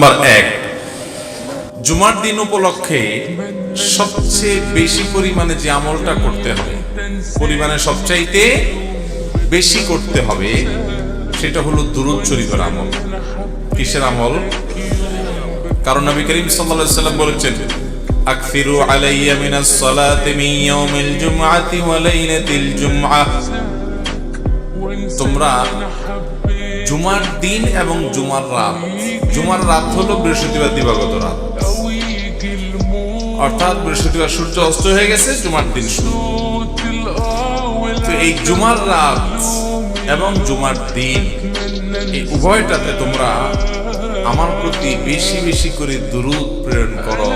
Number 1, জুমার দিন উপলক্ষে সবচেয়ে বেশি পরিমাণে যে আমলটা করতে হবে, পরিমাণে সবচাইতে বেশি করতে হবে, সেটা হলো দুরূদ শরীফের আমল। কিসের আমল? কারণ নবী করিম সাল্লাল্লাহু আলাইহি ওয়াসাল্লাম বলেছেন, আকসিরু আলাইয়া মিনাস সালাতি মিন ইয়াউমিল জুমআতি ওয়া লাইলাতিল জুমআহ। তোমরা জুমার দিন এবং জুমার রাত হলো বৃহস্পতিবার দিবাগত রাত, অর্থাৎ বৃহস্পতিবার সূর্য অস্ত হয়ে গেছে, জুমার দিন শুরু। তো এই জুমার রাত এবং জুমার দিন, এই উভয়টাতে তোমরা আমার প্রতি বেশি বেশি করে দুরূদ প্রেরণ করো,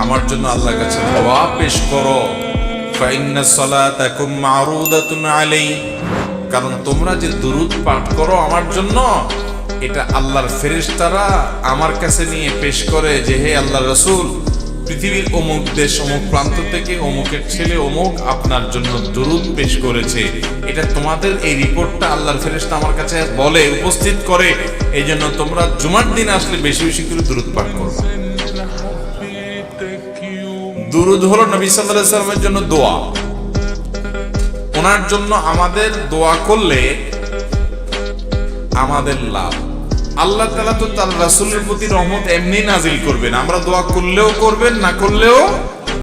আমার জন্য আল্লাহর কাছে দোয়া পেশ করো। ফাইন্না সালাতাকুম মারুদাতুন আলাইহি, কারণ তোমরা যে দুরূদ পাঠ করো আমার জন্য, এটা আল্লাহর ফেরেশতারা আমার কাছে নিয়ে পেশ করে যে, হে আল্লাহর রাসূল, পৃথিবীর অমুক দেশ অমুক প্রান্ত থেকে অমুকের ছেলে অমুক আপনার জন্য দুরূদ পেশ করেছে। এটা তোমাদের এই রিপোর্টটা আল্লাহর ফেরেশতা আমার কাছে বলে, উপস্থিত করে। এই জন্য তোমরা জুমার দিন আসলে বেশি বেশি করে দুরূদ পাঠ করো। দুরূদ হলো নবী সাল্লাল্লাহু আলাইহি ওয়াসাল্লামের জন্য দোয়া। ওনার জন্য আমাদের দোয়া করলে আমাদের লাভ। আল্লাহ তাআলা তো তার রাসূলের প্রতি রহমত এমনি নাজিল করবেন, আমরা দোয়া করলেও করবেন, না করলেও